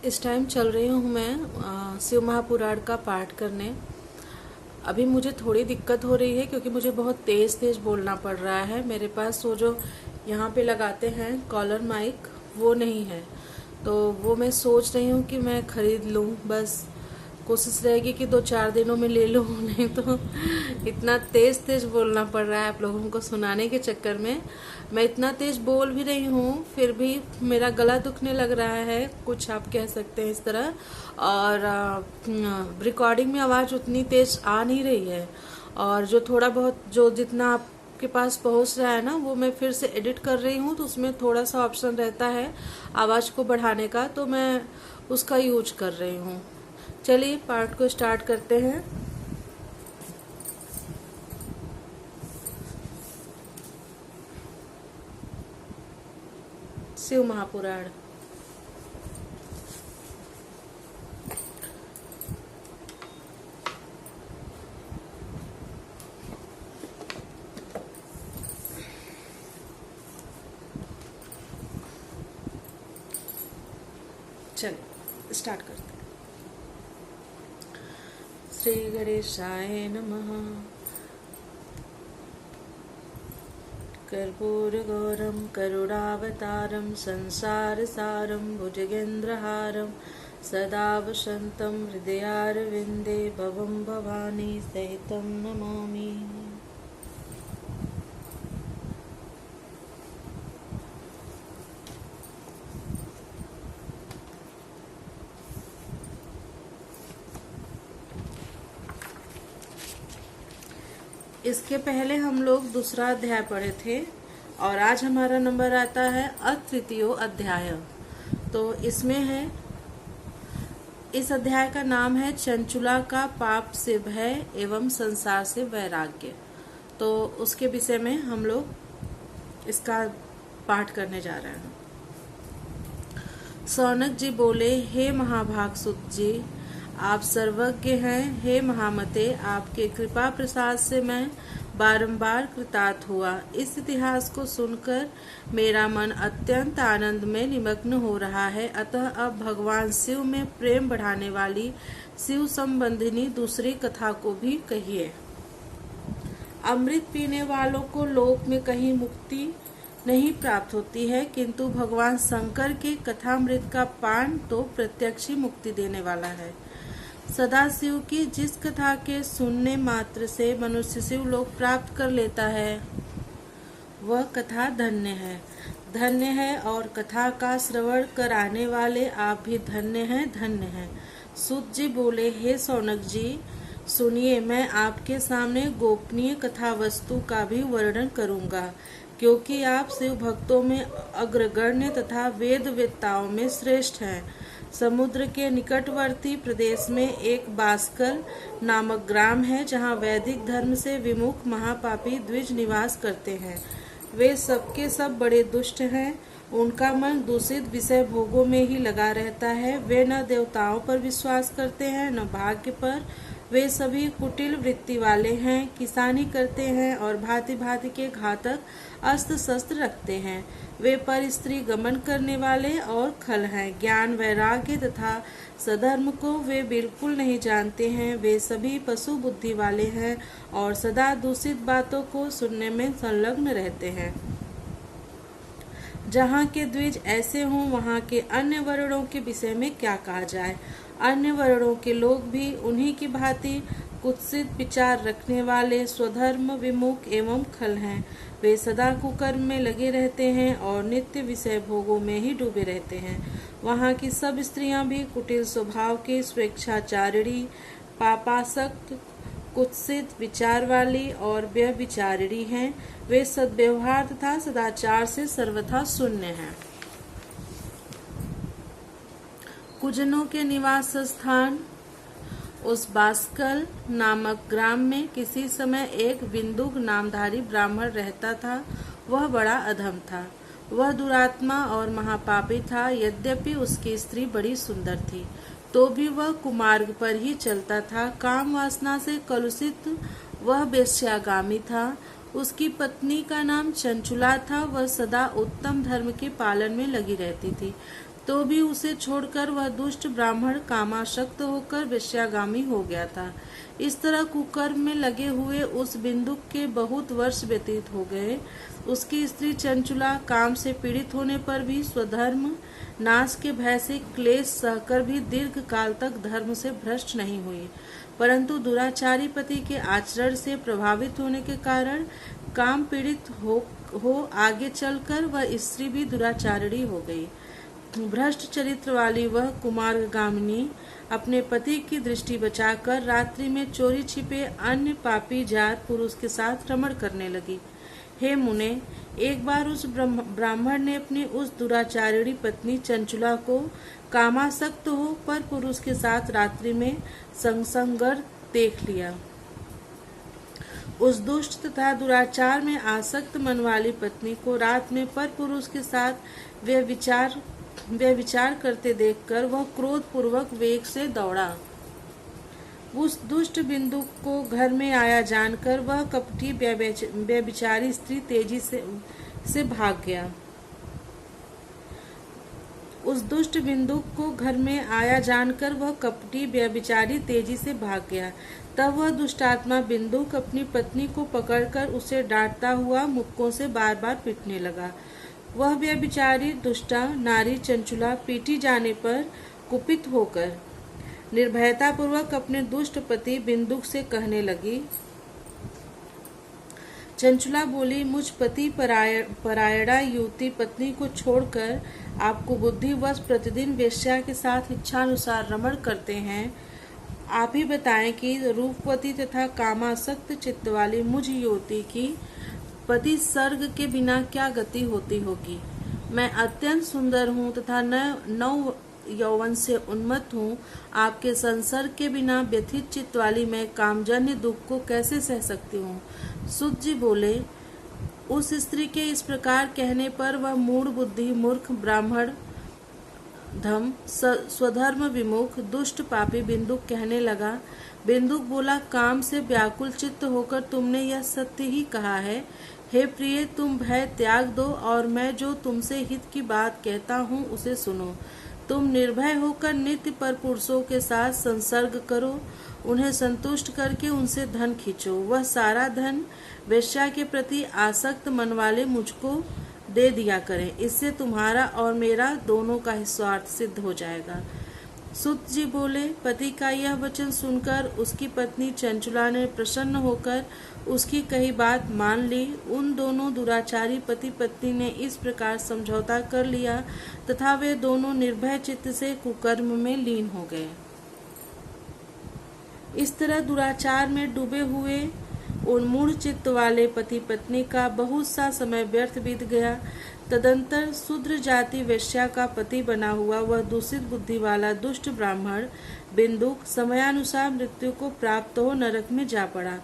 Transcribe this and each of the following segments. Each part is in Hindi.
इस टाइम चल रही हूँ मैं शिव महापुराण का पाठ करने। अभी मुझे थोड़ी दिक्कत हो रही है क्योंकि मुझे बहुत तेज़ तेज़ बोलना पड़ रहा है। मेरे पास वो जो यहाँ पे लगाते हैं कॉलर माइक वो नहीं है, तो वो मैं सोच रही हूँ कि मैं ख़रीद लूँ। बस कोशिश रहेगी कि 2-4 दिनों में ले लूँ, नहीं तो इतना तेज़ तेज़ बोलना पड़ रहा है आप लोगों को सुनाने के चक्कर में। मैं इतना तेज़ बोल भी रही हूँ फिर भी मेरा गला दुखने लग रहा है, कुछ आप कह सकते हैं इस तरह। और रिकॉर्डिंग में आवाज़ उतनी तेज़ आ नहीं रही है, और जो थोड़ा बहुत जो जितना आपके पास पहुंच रहा है ना वो मैं फिर से एडिट कर रही हूँ, तो उसमें थोड़ा सा ऑप्शन रहता है आवाज़ को बढ़ाने का, तो मैं उसका यूज कर रही हूँ। चलिए पाठ को स्टार्ट करते हैं। शिव महापुराण। चलिए स्टार्ट करते हैं। श्री गणेशाय नमः। कर्पूरगौरं करुणावतारं संसारसारं भुजगेन्द्रहारं सदा वसन्तं हृदयारविन्दे भवं भवानी सहितं नमामि। इसके पहले हम लोग दूसरा अध्याय पढ़े थे और आज हमारा नंबर आता है अतृतीयो अध्याय। तो इसमें है, इस अध्याय का नाम है चंचुला का पाप से भय एवं संसार से वैराग्य। तो उसके विषय में हम लोग इसका पाठ करने जा रहे हैं। सौनक जी बोले, हे महाभाग सुत जी, आप सर्वज्ञ हैं। हे महामते, आपके कृपा प्रसाद से मैं बारंबार कृतार्थ हुआ। इस इतिहास को सुनकर मेरा मन अत्यंत आनंद में निमग्न हो रहा है। अतः अब भगवान शिव में प्रेम बढ़ाने वाली शिव संबंधिनी दूसरी कथा को भी कहिए। अमृत पीने वालों को लोक में कहीं मुक्ति नहीं प्राप्त होती है, किंतु भगवान शंकर के कथामृत का पान तो प्रत्यक्ष ही मुक्ति देने वाला है। सदाशिव की जिस कथा के सुनने मात्र से मनुष्य शिव लोक प्राप्त कर लेता है वह कथा धन्य है, धन्य है। और कथा का श्रवण कराने वाले आप भी धन्य हैं, धन्य हैं। सूत जी बोले, हे सौनक जी, सुनिए, मैं आपके सामने गोपनीय कथा वस्तु का भी वर्णन करूंगा, क्योंकि आप शिव भक्तों में अग्रगण्य तथा वेद वेत्ताओं में श्रेष्ठ हैं। समुद्र के निकटवर्ती प्रदेश में एक बास्कल नामक ग्राम है, जहाँ वैदिक धर्म से विमुख महापापी द्विज निवास करते हैं। वे सबके सब बड़े दुष्ट हैं। उनका मन दूषित विषय भोगों में ही लगा रहता है। वे न देवताओं पर विश्वास करते हैं न भाग्य पर। वे सभी कुटिल वृत्ति वाले हैं, किसानी करते हैं और भांति भांति के घातक अस्त्र शस्त्र रखते हैं। वे पर स्त्री गमन करने वाले और खल हैं। ज्ञान वैराग्य तथा सधर्म को वे बिल्कुल नहीं जानते हैं। वे सभी पशु बुद्धि वाले हैं और सदा दूषित बातों को सुनने में संलग्न रहते हैं। जहाँ के द्विज ऐसे हों वहाँ के अन्य वर्णों के विषय में क्या कहा जाए। अन्य वर्णों के लोग भी उन्हीं की भांति कुत्सित विचार रखने वाले स्वधर्म विमुख एवं खल हैं। वे सदा कुकर्म में लगे रहते हैं और नित्य विषय भोगों में ही डूबे रहते हैं। वहाँ की सब स्त्रियां भी कुटिल स्वभाव की, स्वेच्छाचारिणी, पापासक्त, कुत्सित विचार वाली और व्यभिचारिणी हैं। वे सद्व्यवहार तथा सदाचार से सर्वथा शून्य हैं। कुजनों के निवास स्थान उस बास्कल नामक ग्राम में किसी समय एक बिंदुक नामधारी ब्राह्मण रहता था। वह बड़ा अधम था। वह दुरात्मा और महापापी था। यद्यपि उसकी स्त्री बड़ी सुंदर थी, तो भी वह कुमार्ग पर ही चलता था। काम वासना से कलुषित वह वेश्यागामी था। उसकी पत्नी का नाम चंचुला था। वह सदा उत्तम धर्म के पालन में लगी रहती थी तो भी उसे छोड़कर वह दुष्ट ब्राह्मण कामासक्त होकर वेश्यागामी हो गया था। इस तरह कुकर्म में लगे हुए उस बिंदुक के बहुत वर्ष व्यतीत हो गए। उसकी स्त्री चंचुला काम से पीड़ित होने पर भी स्वधर्म नाश के भय से क्लेश सहकर भी दीर्घ काल तक धर्म से भ्रष्ट नहीं हुई, परंतु दुराचारी पति के आचरण से प्रभावित होने के कारण काम पीड़ित हो आगे चलकर वह स्त्री भी दुराचारिणी हो गई। भ्रष्ट चरित्र वाली वह कुमारगामिनी अपने पति की दृष्टि बचाकर रात्रि में चोरी छिपे अन्य पापी जात पुरुष के साथ रमण करने लगी। हे मुने, एक बार उस ब्राह्मण ने अपनी उस दुराचारिणी पत्नी चंचुला को कामासक्त हो पर पुरुष के साथ रात्रि में संसंगर देख लिया। उस दुष्ट तथा दुराचार में आसक्त मन वाली पत्नी को रात में पर पुरुष के साथ वे विचार करते देखकर वह क्रोध पूर्वक वेग से दौड़ा। उस दुष्ट बिंदु को घर में आया जानकर वह कपटी व्यभिचारी स्त्री तेजी से भाग गया। उस दुष्ट बिंदु को घर में आया जानकर वह कपटी व्यभिचारी तेजी से भाग गया। तब वह दुष्टात्मा बिंदुक अपनी पत्नी को पकड़कर उसे डांटता हुआ मुक्कों से बार बार पीटने लगा। वह व्यभिचारी दुष्टा नारी चंचुला पीटी जाने पर कुपित होकर निर्भयता पूर्वक अपने दुष्ट पति बिंदुक से कहने लगी। चंचुला बोली, मुझ पति परायणा युवती पत्नी को छोड़कर आपको बुद्धिवश प्रतिदिन वेश्या के साथ इच्छानुसार रमण करते हैं। आप ही बताएं कि रूपवती तथा कामासक्त चित्त वाली मुझ युवती की पति सर्ग के बिना क्या गति होती होगी। मैं अत्यंत सुंदर हूँ तथा नव यौवन से उन्मत्त हूँ। आपके संसर्ग के बिना व्यथित चित्त वाली मैं कामजन्य दुख को कैसे सह सकती हूँ। सुत जी बोले, उस स्त्री के इस प्रकार कहने पर वह मूढ़ बुद्धि मूर्ख ब्राह्मण धम स्वधर्म विमुख दुष्ट पापी बिंदुक कहने लगा। बिंदुक बोला, काम से व्याकुल चित्त होकर तुमने यह सत्य ही कहा है। हे प्रिय, तुम भय त्याग दो और मैं जो तुमसे हित की बात कहता हूँ उसे सुनो। तुम निर्भय होकर नित्य पर पुरुषों के साथ संसर्ग करो, उन्हें संतुष्ट करके उनसे धन खींचो। वह सारा धन वेश्या के प्रति आसक्त मन वाले मुझको दे दिया करें। इससे तुम्हारा और मेरा दोनों का ही स्वार्थ सिद्ध हो जाएगा। सुत जी बोले, पति का यह वचन सुनकर उसकी पत्नी चंचुला ने प्रसन्न होकर उसकी कही बात मान ली। उन दोनों दुराचारी पति पत्नी ने इस प्रकार समझौता कर लिया तथा वे दोनों निर्भय चित्त से कुकर्म में लीन हो गए। इस तरह दुराचार में डूबे हुए उन्मूढ़ चित्त वाले पति पत्नी का बहुत सा समय व्यर्थ बीत गया। तदंतर शूद्र जाति वेश्या का पति बना हुआ वह दूषित बुद्धि वाला दुष्ट ब्राह्मण बिंदुक समयानुसार मृत्यु को प्राप्त हो नरक में जा पड़ा।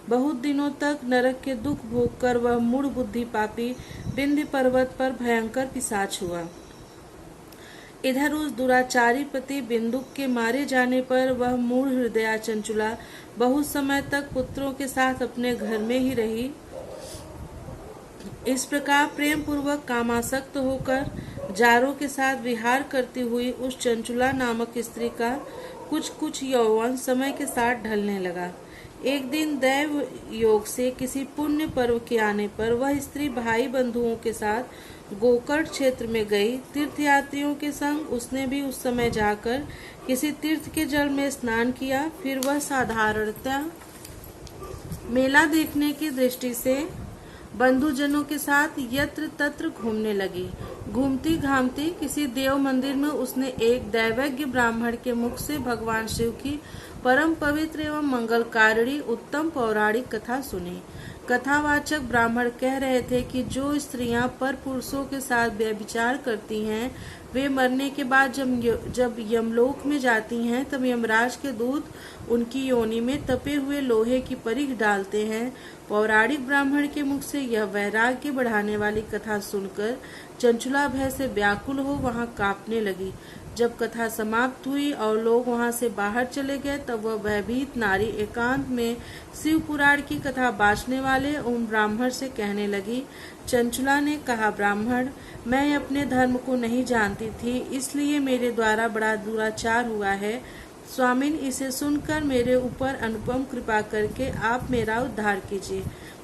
बहुत दिनों तक नरक के दुख भोग कर वह मूढ़ बुद्धि पापी विंध्य पर्वत पर भयंकर पिशाच हुआ। इधर उस दुराचारी पति बिंदुक के मारे जाने पर वह मूढ़ हृदया चंचुला बहुत समय तक पुत्रों के साथ अपने घर में ही रही। इस प्रकार प्रेम पूर्वक कामासक्त होकर जारों के साथ विहार करती हुई उस चंचुला नामक स्त्री का कुछ यौवन समय के साथ ढलने लगा। एक दिन दैव योग से किसी पुण्य पर्व के आने पर वह स्त्री भाई बंधुओं के साथ गोकर्ण क्षेत्र में गई। तीर्थयात्रियों के संग उसने भी उस समय जाकर किसी तीर्थ के जल में स्नान किया। फिर वह साधारणतः मेला देखने की दृष्टि से बंधुजनों के साथ यत्र तत्र घूमने लगी। घूमती घामती किसी देव मंदिर में उसने एक दैवज्ञ ब्राह्मण के मुख से भगवान शिव की परम पवित्र एवं मंगलकारिणी उत्तम पौराणिक कथा सुनी। कथावाचक ब्राह्मण कह रहे थे कि जो स्त्रियां पर पुरुषों के साथ व्यभिचार करती हैं वे मरने के बाद जब यमलोक में जाती हैं तब यमराज के दूत उनकी योनि में तपे हुए लोहे की परिघ डालते हैं। पौराणिक ब्राह्मण के मुख से यह वैराग्य बढ़ाने वाली कथा सुनकर चंचुला भय से व्याकुल हो वहां कांपने लगी। जब कथा समाप्त हुई और लोग वहां से बाहर चले गए तब वह भयभीत नारी एकांत में शिव पुराण की कथा बांटने वाले उन ब्राह्मण से कहने लगी। चंचुला ने कहा, ब्राह्मण, मैं अपने धर्म को नहीं जानती थी, इसलिए मेरे द्वारा बड़ा दुराचार हुआ है। स्वामिन, इसे सुनकर मेरे ऊपर अनुपम कृपा करके आप मेरा उद्धार कीजिए।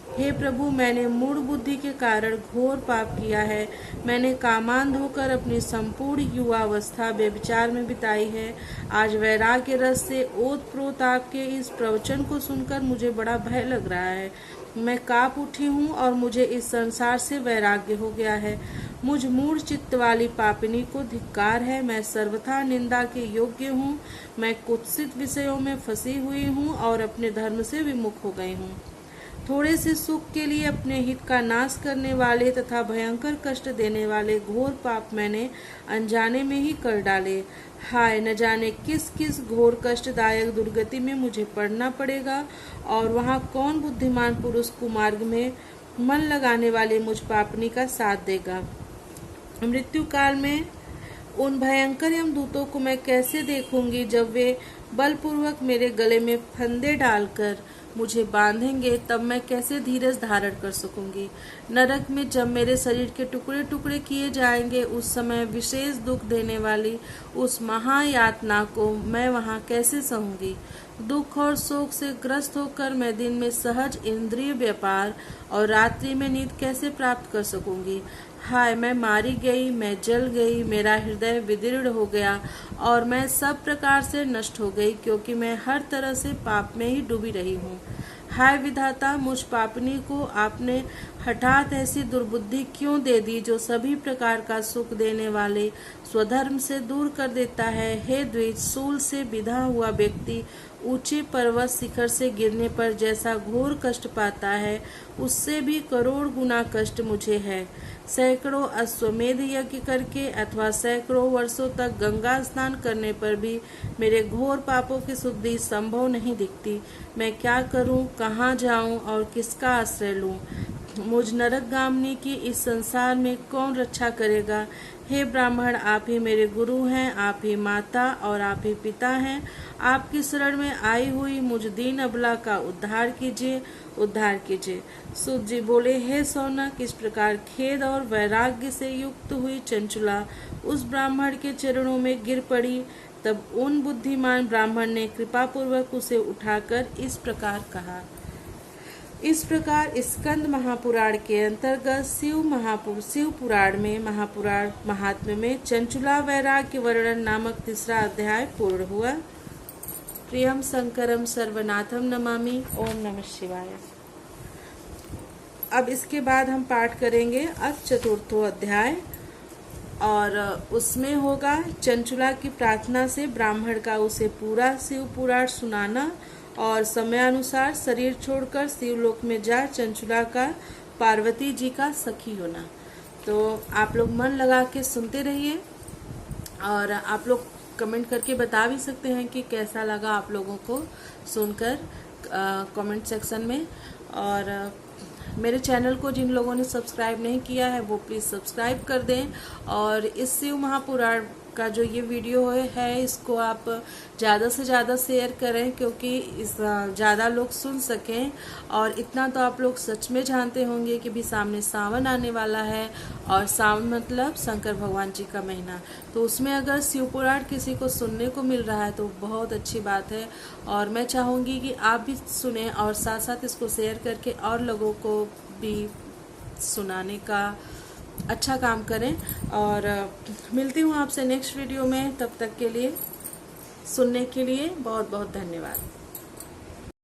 हे प्रभु, मैंने मूढ़ बुद्धि के कारण घोर पाप किया है। मैंने कामांध होकर अपनी संपूर्ण युवावस्था व्यभिचार में बिताई है। आज वैराग्य रस से ओतप्रोत आपके इस प्रवचन को सुनकर मुझे बड़ा भय लग रहा है। मैं कांप उठी हूँ और मुझे इस संसार से वैराग्य हो गया है। मुझ मूढ़ चित्त वाली पापिनी को धिक्कार है। मैं सर्वथा निंदा के योग्य हूँ। मैं कुत्सित विषयों में फंसी हुई हूँ और अपने धर्म से विमुख हो गई हूँ। थोड़े से सुख के लिए अपने हित का नाश करने वाले तथा भयंकर कष्ट देने वाले घोर पाप मैंने अनजाने में ही कर डाले। हाय, न जाने किस किस घोर कष्टदायक दुर्गति में मुझे पड़ना पड़ेगा और वहाँ कौन बुद्धिमान पुरुष कुमार्ग में मन लगाने वाले मुझ पापनी का साथ देगा। मृत्यु काल में उन भयंकर यमदूतों को मैं कैसे देखूंगी जब वे बलपूर्वक मेरे गले में फंदे डालकर मुझे बांधेंगे, तब मैं कैसे धीरज धारण कर सकूंगी। नरक में जब मेरे शरीर के टुकड़े टुकड़े किए जाएंगे, उस समय विशेष दुख देने वाली उस महायातना को मैं वहां कैसे सहूंगी। दुख और शोक से ग्रस्त होकर मैं दिन में सहज इंद्रिय व्यापार और रात्रि में नींद कैसे प्राप्त कर सकूंगी। हाय, मैं मारी गई, मैं जल गई, मेरा हृदय विदीर्ण हो गया और मैं सब प्रकार से नष्ट हो गई, क्योंकि मैं हर तरह से पाप में ही डूबी रही हूँ। हाय विधाता, मुझ पापनी को आपने हठात ऐसी दुर्बुद्धि क्यों दे दी जो सभी प्रकार का सुख देने वाले स्वधर्म से दूर कर देता है। हे द्विज, सूल से बिधा हुआ व्यक्ति ऊंचे पर्वत शिखर से गिरने पर जैसा घोर कष्ट पाता है, उससे भी करोड़ गुना कष्ट मुझे है। सैकड़ों अश्वमेध यज्ञ करके अथवा सैकड़ों वर्षों तक गंगा स्नान करने पर भी मेरे घोर पापों की शुद्धि संभव नहीं दिखती। मैं क्या करूं, कहाँ जाऊं और किसका आश्रय लूं। मुझ नरकगामिनी की इस संसार में कौन रक्षा करेगा। हे ब्राह्मण, आप ही मेरे गुरु हैं, आप ही माता और आप ही पिता हैं। आपकी शरण में आई हुई मुझ दीन अबला का उद्धार कीजिए, उद्धार कीजिए। सूत जी बोले, हे सौनक, इस प्रकार खेद और वैराग्य से युक्त हुई चंचुला उस ब्राह्मण के चरणों में गिर पड़ी। तब उन बुद्धिमान ब्राह्मण ने कृपा पूर्वक उसे उठाकर इस प्रकार कहा। इस प्रकार स्कंद महापुराण के अंतर्गत शिव पुराण में महापुराण महात्म्य में चंचुला वैराग्य वर्णन नामक तीसरा अध्याय पूर्ण हुआ। प्रियम शंकरम सर्वनाथम नमामि। ओम नमः शिवाय। अब इसके बाद हम पाठ करेंगे अब चतुर्थो अध्याय और उसमें होगा चंचुला की प्रार्थना से ब्राह्मण का उसे पूरा शिव पुराण सुनाना और समयानुसार शरीर छोड़कर शिवलोक में जा चंचुला का पार्वती जी का सखी होना। तो आप लोग मन लगा के सुनते रहिए और आप लोग कमेंट करके बता भी सकते हैं कि कैसा लगा आप लोगों को सुनकर कमेंट सेक्शन में। और मेरे चैनल को जिन लोगों ने सब्सक्राइब नहीं किया है वो प्लीज़ सब्सक्राइब कर दें और इस शिव महापुराण का जो ये वीडियो है इसको आप ज़्यादा से ज़्यादा शेयर करें, क्योंकि इस ज़्यादा लोग सुन सकें। और इतना तो आप लोग सच में जानते होंगे कि भी सामने सावन आने वाला है और सावन मतलब शंकर भगवान जी का महीना, तो उसमें अगर शिव पुराण किसी को सुनने को मिल रहा है तो बहुत अच्छी बात है। और मैं चाहूँगी कि आप भी सुने और साथ साथ इसको शेयर करके और लोगों को भी सुनाने का अच्छा काम करें। और मिलती हूँ आपसे नेक्स्ट वीडियो में, तब तक के लिए सुनने के लिए बहुत बहुत धन्यवाद।